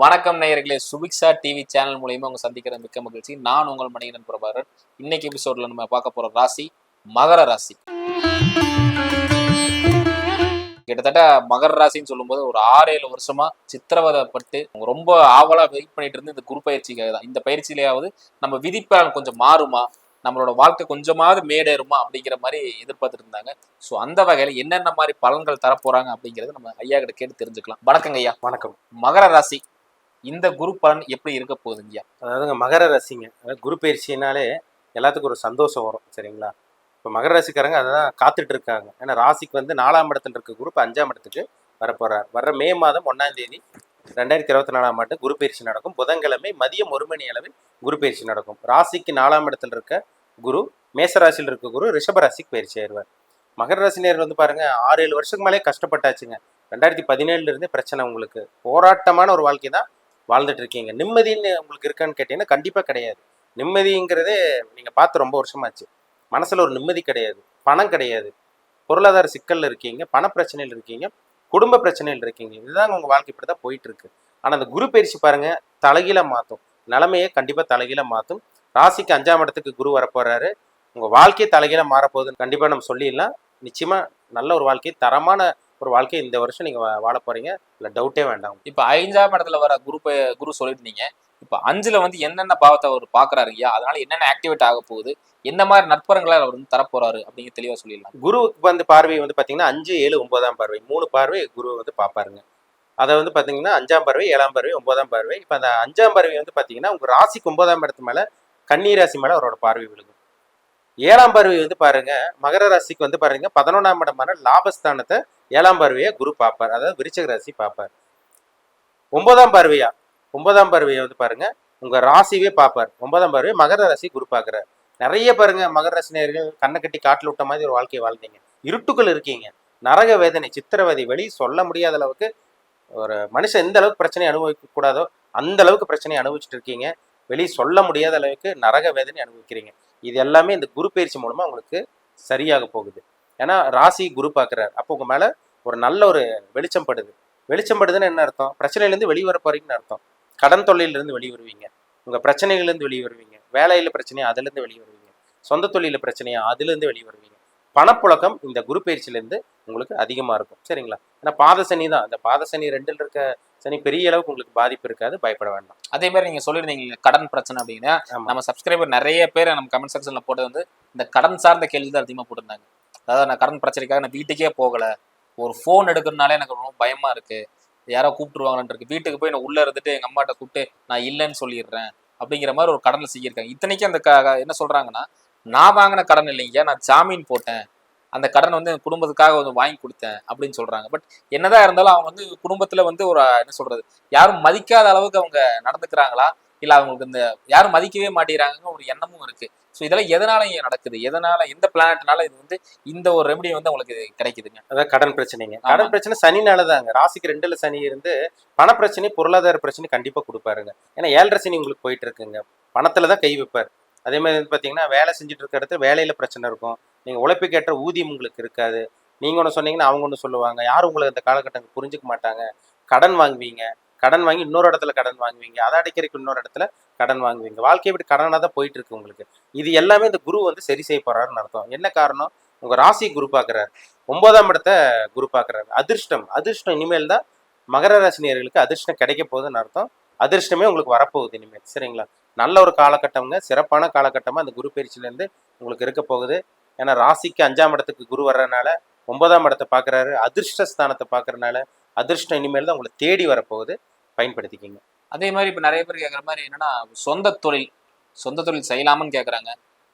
வணக்கம் நேயர்களே, Subiksha TV channel மூலியமா உங்க சந்திக்கிற மிக்க மகிழ்ச்சி. நான் உங்கள் மணிகண்டன் பிரபாகர். இன்னைக்கு எபிசோட்ல நம்ம பார்க்க போற ராசி மகர ராசி. கிட்டத்தட்ட மகர ராசின்னு சொல்லும்போது ஒரு 6-7 வருஷமா சித்திரவதைப்பட்டு ரொம்ப ஆவலா வெயிட் பண்ணிட்டு இருந்து இந்த குரு பயிற்சிக்காக தான். இந்த பயிற்சியிலேயாவது நம்ம விதிப்பலன் கொஞ்சம் மாறுமா, நம்மளோட வாழ்க்கை கொஞ்சமாவது மேடேறுமா அப்படிங்கிற மாதிரி எதிர்பார்த்துட்டு இருந்தாங்க. ஸோ அந்த வகையில என்னென்ன மாதிரி பலன்கள் தரப்போறாங்க அப்படிங்கறத நம்ம ஐயா கிட்ட கேட்டு தெரிஞ்சுக்கலாம். வணக்கங்க ஐயா. வணக்கம். மகர ராசி இந்த குரு பலன் எப்படி இருக்க போகுதுங்கய்யா? அதாவதுங்க மகர ராசிங்க. அதாவது குரு பயிற்சினாலே எல்லாத்துக்கும் ஒரு சந்தோஷம் வரும், சரிங்களா? இப்போ மகர ராசிக்காரங்க அதை தான் காத்துட்டு இருக்காங்க. ஏன்னா ராசிக்கு வந்து 4ஆம் இடத்துல இருக்க குரு 5ஆம் இடத்துக்கு வரப்போறார். வர்ற மே மாதம் 1ஆம் தேதி 2024ஆம் ஆண்டு குரு பயிற்சி நடக்கும். புதன்கிழமை மதியம் 1 மணி அளவில் குரு பயிற்சி நடக்கும். ராசிக்கு 4ஆம் இடத்துல இருக்க குரு மேசராசியில் இருக்க குரு ரிஷபராசிக்கு பயிற்சி ஆயிடுவார். மகர ராசினியர்கள் வந்து பாருங்க 6-7 வருஷத்துக்கு மேலே கஷ்டப்பட்டாச்சுங்க. 2017 இருந்தே பிரச்சனை. உங்களுக்கு போராட்டமான ஒரு வாழ்க்கை தான் வாழ்ந்துட்டு இருக்கீங்க. நிம்மதின்னு உங்களுக்கு இருக்கான்னு கேட்டீங்கன்னா கண்டிப்பாக கிடையாது. நிம்மதிங்கிறதே நீங்கள் பார்த்து ரொம்ப வருஷமாச்சு. மனசில் ஒரு நிம்மதி கிடையாது, பணம் கிடையாது, பொருளாதார சிக்கலில் இருக்கீங்க, பண பிரச்சனையில் இருக்கீங்க, குடும்ப பிரச்சனையில் இருக்கீங்க. இதுதான் உங்கள் வாழ்க்கை இப்படி தான் போயிட்டு இருக்கு. ஆனால் அந்த குரு பயிற்சி பாருங்க தலைகீழ மாற்றும், நிலைமையே கண்டிப்பாக தலைகீழ மாற்றும். ராசிக்கு 5ஆம் இடத்துக்கு குரு வரப்போறாரு. உங்கள் வாழ்க்கையை தலைகீழ மாறப்போகுதுன்னு கண்டிப்பாக நம்ம சொல்லிடலாம். நிச்சயமாக நல்ல ஒரு வாழ்க்கை, தரமான ஒரு வாழ்க்கை இந்த வருஷம் நீங்கள் வாழ போறீங்க, இல்லை டவுட்டே வேண்டாம். இப்ப 5ஆம் இடத்துல வர குரு சொல்லியிருந்தீங்க. இப்ப 5ல வந்து என்னென்ன பாவத்தை அவர் பாக்குறாரு ஐயா, அதனால என்னென்ன ஆக்டிவேட் ஆக போகுது, என்ன மாதிரி நற்பரங்களை அவர் வந்து தரப்போறாரு அப்படிங்கிற தெளிவா சொல்லிடலாம். குருவுக்கு வந்து பார்வை வந்து பார்த்தீங்கன்னா 5, 7, 9ஆம் பார்வை 3 பார்வை குரு வந்து பார்ப்பாருங்க. அதை வந்து பார்த்தீங்கன்னா 5ஆம் பார்வை, 7ஆம் பார்வை, 9ஆம் பார்வை. இப்போ அந்த 5ஆம் பார்வை வந்து பார்த்தீங்கன்னா உங்கள் ராசிக்கு 9ஆம் இடத்து மேலே கன்னி ராசி மேலே அவரோட பார்வை விழுகும். 7ஆம் பார்வை வந்து பாருங்க மகர ராசிக்கு வந்து பாருங்க 11ஆம் இடமான லாபஸ்தானத்தை 7ஆம் பார்வையை குரு பார்ப்பார். அதாவது விருச்சிக ராசி பார்ப்பார். 9ஆம் பார்வையை வந்து பாருங்க உங்க ராசியே பார்ப்பார். 9ஆம் பார்வையை மகர ராசி குரு பார்க்குறார். நிறைய பாருங்க மகர ராசி நேயர்கள் கண்ணை கட்டி காட்டில் விட்ட மாதிரி ஒரு வாழ்க்கையை வாழ்ந்தீங்க. இருட்டுக்குள் இருக்கீங்க. நரக வேதனை, சித்திரவதை, வெளி சொல்ல முடியாத அளவுக்கு ஒரு மனுஷன் எந்த அளவுக்கு பிரச்சனையை அனுபவிக்க கூடாதோ அந்த அளவுக்கு பிரச்சனையை அனுபவிச்சுட்டு இருக்கீங்க. வெளியே சொல்ல முடியாத அளவுக்கு நரக வேதனை அனுபவிக்கிறீங்க. இது எல்லாமே இந்த குரு பயிற்சி மூலமா உங்களுக்கு சரியாக போகுது. ஏன்னா ராசி குரு பார்க்குறாரு. அப்போ உங்க மேல ஒரு நல்ல ஒரு வெளிச்சம் படுது. வெளிச்சம் படுதுன்னு என்ன அர்த்தம்? பிரச்சனையிலேருந்து வெளிவர போறீங்கன்னு அர்த்தம். கடன் தொல்லையிலிருந்து வெளியே வருவீங்க, உங்க பிரச்சனைகள்லேருந்து வெளியே வருவீங்க, வேலையில பிரச்சனையா அதுலேருந்து வெளியே வருவீங்க, சொந்த தொழில பிரச்சனையா அதுலேருந்து வெளியே வருவீங்க. பணப்புழக்கம் இந்த குரு பயிற்சியிலேருந்து உங்களுக்கு அதிகமாக இருக்கும், சரிங்களா? ஏன்னா பாத சனி தான். அந்த பாத சனி 2ல் இருக்க சனி பெரிய அளவுக்கு உங்களுக்கு பாதிப்பு இருக்காது, பயப்பட வேண்டாம். அதே மாதிரி நீங்க சொல்லியிருந்தீங்க கடன் பிரச்சனை அப்படின்னா, நம்ம சப்ஸ்கிரைபர் நிறைய பேர் நம்ம கமெண்ட் செக்ஷன்ல போட்டது வந்து இந்த கடன் சார்ந்த கேள்வி தான் அதிகமாக போட்டிருந்தாங்க. அதாவது நான் கடன் பிரச்சனைக்காக நான் வீட்டுக்கே போகல, ஒரு ஃபோன் எடுக்கிறதுனாலே எனக்கு ரொம்ப பயமா இருக்கு, யாரோ கூப்பிட்டுருவாங்கன்னு இருக்கு, வீட்டுக்கு போய் நான் உள்ள இருந்துட்டு எங்க அம்மாட்ட கூப்பிட்டு நான் இல்லைன்னு சொல்லிடுறேன் அப்படிங்கிற மாதிரி ஒரு கடனில் செய்யிருக்காங்க. இத்தனைக்கும் அந்த என்ன சொல்றாங்கன்னா, நான் வாங்கின கடன் இல்லைங்க, நான் ஜாமீன் போட்டேன், அந்த கடன் வந்து என் குடும்பத்துக்காக வந்து வாங்கி கொடுத்தேன் அப்படின்னு சொல்றாங்க. பட் என்னதான் இருந்தாலும் அவங்க வந்து குடும்பத்துல வந்து ஒரு என்ன சொல்றது, யாரும் மதிக்காத அளவுக்கு அவங்க நடந்துக்கிறாங்களா, இல்ல அவங்களுக்கு இந்த யாரும் மதிக்கவே மாட்டேங்கிறாங்கன்னு ஒரு எண்ணமும் இருக்கு. ஸோ இதெல்லாம் எதனால இங்க நடக்குது, எதனால எந்த பிளானட்னால இது வந்து இந்த ஒரு ரெமெடி வந்து உங்களுக்கு கிடைக்குதுங்க? அதாவது கடன் பிரச்சனைங்க. கடன் பிரச்சனை சனினால தாங்க. ராசிக்கு 2ல் சனி இருந்து பண பிரச்சனை, பொருளாதார பிரச்சனை கண்டிப்பா கொடுப்பாருங்க. ஏன்னா 7.5 சனி உங்களுக்கு போயிட்டு இருக்குங்க. பணத்துல தான் கை வைப்பார். அதே மாதிரி வந்து பார்த்தீங்கன்னா வேலை செஞ்சுட்டு இருக்க இடத்துல வேலையில பிரச்சனை இருக்கும். நீங்கள் உழைப்புக்கேற்ற ஊதியம் உங்களுக்கு இருக்காது. நீங்கள் ஒன்று சொன்னீங்கன்னா அவங்க ஒன்று சொல்லுவாங்க. யாரும் உங்களை இந்த காலகட்டங்கள் புரிஞ்சுக்க மாட்டாங்க. கடன் வாங்குவீங்க, கடன் வாங்கி இன்னொரு இடத்துல கடன் வாங்குவீங்க, அதை அடைக்கிறதுக்கு இன்னொரு இடத்துல கடன் வாங்குவீங்க. வாழ்க்கையை இப்படி கடனாக தான் போயிட்டு இருக்கு உங்களுக்கு. இது எல்லாமே இந்த குரு வந்து சரி செய்ய போறாருன்னு அர்த்தம். என்ன காரணம்? உங்கள் ராசி குரு பார்க்குறாரு, 9ஆம் இடத்த குரு பார்க்குறாரு. அதிர்ஷ்டம் இனிமேல் தான் மகர ராசினியர்களுக்கு அதிர்ஷ்டம் கிடைக்க போகுதுன்னு அர்த்தம். அதிர்ஷ்டமே உங்களுக்கு வரப்போகுது இனிமேல், சரிங்களா? நல்ல ஒரு காலகட்டம்ங்க, சிறப்பான காலகட்டமாக அந்த குரு பயிற்சியிலேருந்து உங்களுக்கு இருக்க போகுது. ஏன்னா ராசிக்கு 5ஆம் இடத்துக்கு குரு வர்றதுனால 9ஆம் இடத்தை பார்க்குறாரு, அதிர்ஷ்டஸ்தானத்தை பார்க்கறதுனால அதிர்ஷ்டம் இனிமேல் தான் உங்களை தேடி வரப்போகுது. பயன்படுத்திக்கிங்க. அதே மாதிரி இப்போ நிறைய பேர் கேட்குற மாதிரி என்னன்னா, சொந்த தொழில் செய்யலாமான்னு கேட்குறாங்க,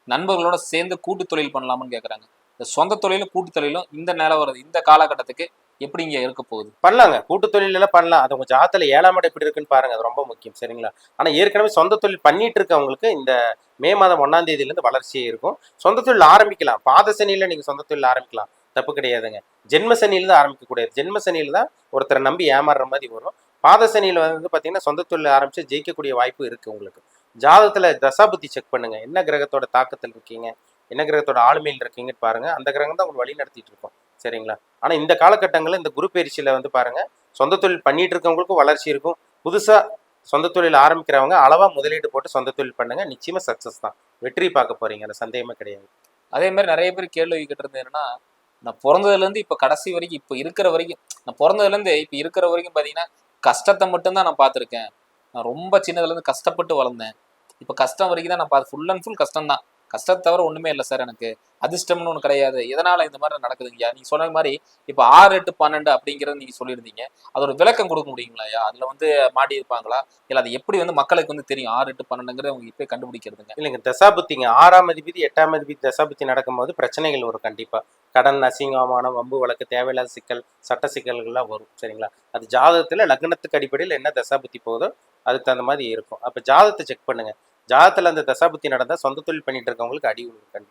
நண்பர்களோட சேர்ந்து கூட்டு தொழில் பண்ணலாமான்னு கேட்குறாங்க. இந்த சொந்த தொழிலும் கூட்டு தொழிலும் இந்த நிலவரது இந்த காலகட்டத்துக்கு எப்படி இங்க இருக்க போகுது? பண்ணலாங்க, கூட்டு தொழில் எல்லாம் பண்ணலாம். அது உங்க ஜாதகத்துல 7ஆம் இடம் எப்படி இருக்குன்னு பாருங்க, அது ரொம்ப முக்கியம், சரிங்களா? ஆனா ஏற்கனவே சொந்த தொழில் பண்ணிட்டு இருக்கவங்களுக்கு இந்த மே மாதம் 1ஆம் தேதியிலேருந்து வளர்ச்சியே இருக்கும். சொந்த தொழில் ஆரம்பிக்கலாம். பாத சனியில நீங்க சொந்த தொழில் ஆரம்பிக்கலாம், தப்பு கிடையாதுங்க. ஜென்ம சனியில தான் ஆரம்பிக்க கூடாது. ஜென்ம சனியில தான் ஒருத்தரை நம்பி ஏமாறுற மாதிரி வரும். பாத சனியில வந்து பாத்தீங்கன்னா சொந்த தொழில் ஆரம்பிச்சு ஜெயிக்கக்கூடிய வாய்ப்பு இருக்கு உங்களுக்கு. ஜாதகத்துல தசாபுத்தி செக் பண்ணுங்க, என்ன கிரகத்தோட தாக்கத்தில் இருக்கீங்க, என்ன கிரகத்தோட ஆளுமையில் இருக்கீங்கன்னு பாருங்க. அந்த கிரகம் தான் உங்களுக்கு வழி நடத்திட்டு இருக்கோம், சரிங்களா? ஆனா இந்த காலகட்டங்களில் இந்த குரு பயிற்சியில வந்து பாருங்க, சொந்த தொழில் பண்ணிட்டு இருக்கவங்களுக்கும் வளர்ச்சி இருக்கும், புதுசா சொந்த தொழில் ஆரம்பிக்கிறவங்க அளவா முதலீடு போட்டு சொந்த தொழில் பண்ணுங்க, நிச்சயமா சக்சஸ் தான். வெற்றி பார்க்க போறீங்க, அதுல சந்தேகமே கிடையாது. அதே மாதிரி நிறைய பேர் கேள்வி கேட்டு இருந்தது என்னன்னா, நான் பிறந்ததுல இருந்து இப்ப கடைசி வரைக்கும் இப்ப இருக்கிற வரைக்கும் நான் பிறந்ததுல இருந்து இப்ப இருக்கிற வரைக்கும் பாத்தீங்கன்னா கஷ்டத்தை மட்டும்தான் நான் பார்த்திருக்கேன். நான் ரொம்ப சின்னதுல இருந்து கஷ்டப்பட்டு வளர்ந்தேன். இப்ப கஷ்டம் வரைக்கும் தான் நான் பார்த்து ஃபுல் அண்ட் ஃபுல் கஷ்டம் தான். கஷ்டத்தை தவிர ஒண்ணுமே இல்லை சார் எனக்கு. அதிர்ஷ்டம்னு ஒண்ணு கிடையாது. எதனால இந்த மாதிரி நடக்குதுங்கய்யா? நீங்க சொன்ன மாதிரி இப்ப 6, 8, 12 அப்படிங்கிறது நீங்க சொல்லியிருந்தீங்க. அதோட விளக்கம் கொடுக்க முடியுங்களாய்யா? அதுல வந்து மாட்டி இருப்பாங்களா? இல்ல அது எப்படி வந்து மக்களுக்கு வந்து தெரியும் 6, 8, 12ங்கிறது அவங்க இப்ப கண்டுபிடிக்கிறதுங்க? இல்லைங்க, தசாபுத்திங்க 6ஆம் அதிபதி 8ஆம் அதிபதி தசாபுத்தி நடக்கும்போது பிரச்சனைகள் வரும் கண்டிப்பா. கடன், அசிங்கமானம், வம்பு வழக்கு, தேவையில்லாத சிக்கல், சட்ட சிக்கல்கள்லாம் வரும். சரிங்களா? அது ஜாதகத்துல லக்னத்துக்கு அடிப்படையில் என்ன தசாபுத்தி போதோ அதுக்கு தகுந்த மாதிரி இருக்கும். அப்ப ஜாதகத்தை செக் பண்ணுங்க. ஜாதகத்துல அந்த தசாபுத்தி நடந்தா சொந்த தொழில் பண்ணிட்டு இருக்கவங்களுக்கு அடி விழுகும்.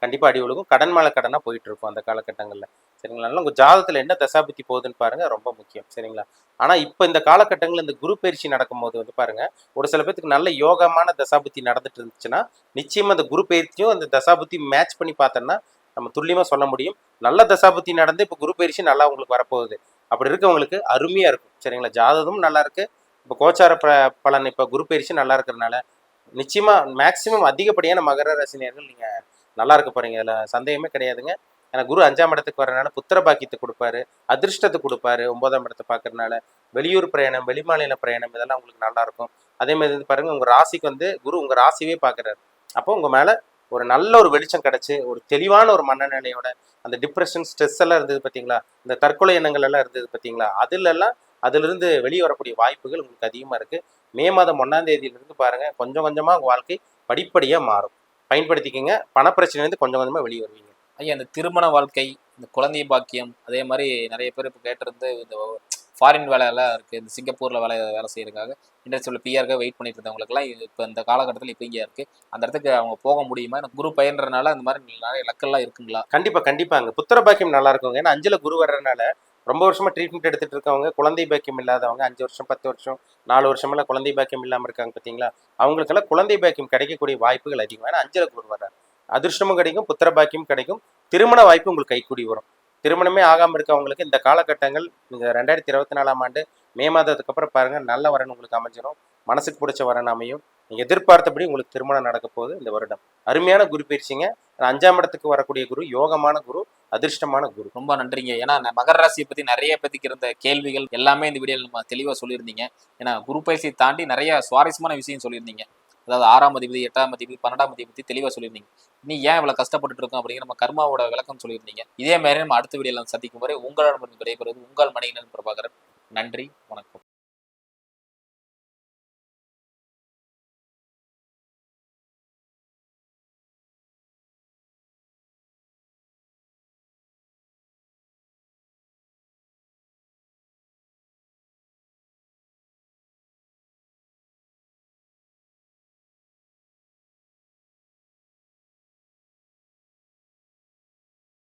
கண்டிப்பா அடி விழுகும். கடன் மேல கடனா போயிட்டு இருக்கும் அந்த காலகட்டங்கள்ல. சரிங்களா? அதனால உங்க ஜாதகத்துல என்ன தசாபுத்தி போகுதுன்னு பாருங்க, ரொம்ப முக்கியம். சரிங்களா? ஆனா இப்ப இந்த காலகட்டங்கள்ல இந்த குரு பயிற்சி நடக்கும்போது வந்து பாருங்க, ஒரு சில பேத்துக்கு நல்ல யோகமான தசாபுத்தி நடந்துட்டு இருந்துச்சுன்னா நிச்சயமா அந்த குரு பயிற்சியும் அந்த தசாபுத்தி மேட்ச் பண்ணி பார்த்தோம்னா நம்ம துல்லியமா சொல்ல முடியும். நல்ல தசாபுத்தி நடந்து இப்ப குரு பயிற்சி நல்லா உங்களுக்கு வரப்போகுது. அப்படி இருக்கவங்களுக்கு அருமையா இருக்கும். சரிங்களா? ஜாதகமும் நல்லா இருக்கு. இப்ப கோச்சார பலன் இப்ப குரு பயிற்சி நல்லா இருக்கிறதுனால நிச்சயமா மேக்சிமம் அதிகப்படியான மகர ராசினியர்கள் நீங்க நல்லா இருக்க போறீங்க. அதுல சந்தேகமே கிடையாதுங்க. ஏன்னா குரு 5ஆம் இடத்துக்கு வரனால புத்திர பாக்கியத்தை கொடுப்பாரு, அதிர்ஷ்டத்தை கொடுப்பாரு. 9ஆம் இடத்தை பார்க்கறதுனால வெளியூர் பிரயாணம், வெளிமாநில பிரயாணம் இதெல்லாம் உங்களுக்கு நல்லா இருக்கும். அதே மாதிரி வந்து பாருங்க, உங்க ராசிக்கு வந்து குரு உங்க ராசியே பார்க்கறாரு. அப்போ உங்க மேல ஒரு நல்ல ஒரு வெளிச்சம் கிடைச்சு ஒரு தெளிவான ஒரு மனநிலையோட அந்த டிப்ரெஷன், ஸ்ட்ரெஸ் எல்லாம் இருந்தது பார்த்தீங்களா, இந்த தற்கொலை எண்ணங்கள் எல்லாம் இருந்தது பார்த்தீங்களா, அதுல இருந்து வெளியே வரக்கூடிய வாய்ப்புகள் உங்களுக்கு அதிகமா இருக்கு. மே மாதம் 1ஆம் தேதியிலிருந்து பாருங்க, கொஞ்சம் கொஞ்சமா உங்க வாழ்க்கை படிப்படியா மாறும். பயன்படுத்திக்கங்க. பணப்பிரச்சனையிலேருந்து கொஞ்சம் கொஞ்சமா வெளியே வருவீங்க. ஐயா இந்த திருமண வாழ்க்கை, இந்த குழந்தை பாக்கியம், அதே மாதிரி நிறைய பேர் இப்போ கேட்டிருந்து இந்த ஃபாரின் வேலையெல்லாம் இருக்கு. இந்த சிங்கப்பூர்ல வேலை செய்யறதுக்காக இண்டஸ்ட்ரியில் பிஆருக்காக வெயிட் பண்ணிட்டு இருந்தவங்களுக்குலாம் இப்போ இந்த காலகட்டத்தில் இப்போ இங்கே இருக்கு. அந்த இடத்துக்கு அவங்க போக முடியுமா? எனக்கு குரு பயின்றனால அந்த மாதிரி நிறைய லக்கெல்லாம் இருக்குங்களா? கண்டிப்பாங்க. புத்திர பாக்கியம் நல்லா இருக்குங்க. ஏன்னா 5ல குரு வர்றதுனால ரொம்ப வருஷமா ட்ரீட்மெண்ட் எடுத்துட்டு இருக்கவங்க, குழந்தை பாக்கியம் இல்லாதவங்க 5 வருஷம், 10 வருஷம், 4 வருஷமெல்லாம் குழந்தை பாக்கியம் இல்லாம இருக்காங்க பார்த்தீங்களா, அவங்களுக்கெல்லாம் குழந்தை பாக்கியம் கிடைக்கக்கூடிய வாய்ப்புகள் அதிகம். ஏன்னா 5ல குரு வர்றாரு. அதிர்ஷ்டமும் கிடைக்கும், புத்திர பாக்கியம் கிடைக்கும், திருமண வாய்ப்பு உங்களுக்கு கைக்கூடி வரும். திருமணமே ஆகாம இருக்கவங்களுக்கு இந்த காலகட்டங்கள், நீங்க 2024ஆம் ஆண்டு மே மாதத்துக்கு அப்புறம் பாருங்க, நல்ல வரன் உங்களுக்கு அமைஞ்சிடும். மனசுக்கு பிடிச்ச வரன் அமையும். நீங்க எதிர்பார்த்தபடி உங்களுக்கு திருமணம் நடக்க போகுது இந்த வருடம். அருமையான குரு பயிற்சிங்க. 5ஆம் இடத்துக்கு வரக்கூடிய குரு யோகமான குரு, அதிர்ஷ்டமான குரு. ரொம்ப நன்றிங்க. ஏன்னா மகர ராசியை பத்தி நிறைய பேத்துக்கு இருந்த கேள்விகள் எல்லாமே இந்த வீடியோவில் நம்ம தெளிவா சொல்லியிருந்தீங்க. ஏன்னா குரு பயிற்சியை தாண்டி நிறைய சுவாரஸ்யமான விஷயம் சொல்லியிருந்தீங்க. அதாவது 6ஆம் அதிபதி, 8ஆம் அதிபதி, 12ஆம் அதிபதி பத்தி தெளிவா சொல்லியிருந்தீங்க. நீ ஏன் இவ்வளவு கஷ்டப்பட்டு இருக்கோம் அப்படிங்கிற நம்ம கர்மாவோட விளக்கம் சொல்லியிருந்தீங்க. இதே மாதிரி நம்ம அடுத்த வீடியோல சந்திக்கும் வரை உங்களிடமிருந்து விடைபெறுவது உங்கள் மணிகண்டன் பிரபாகரன். நன்றி, வணக்கம்.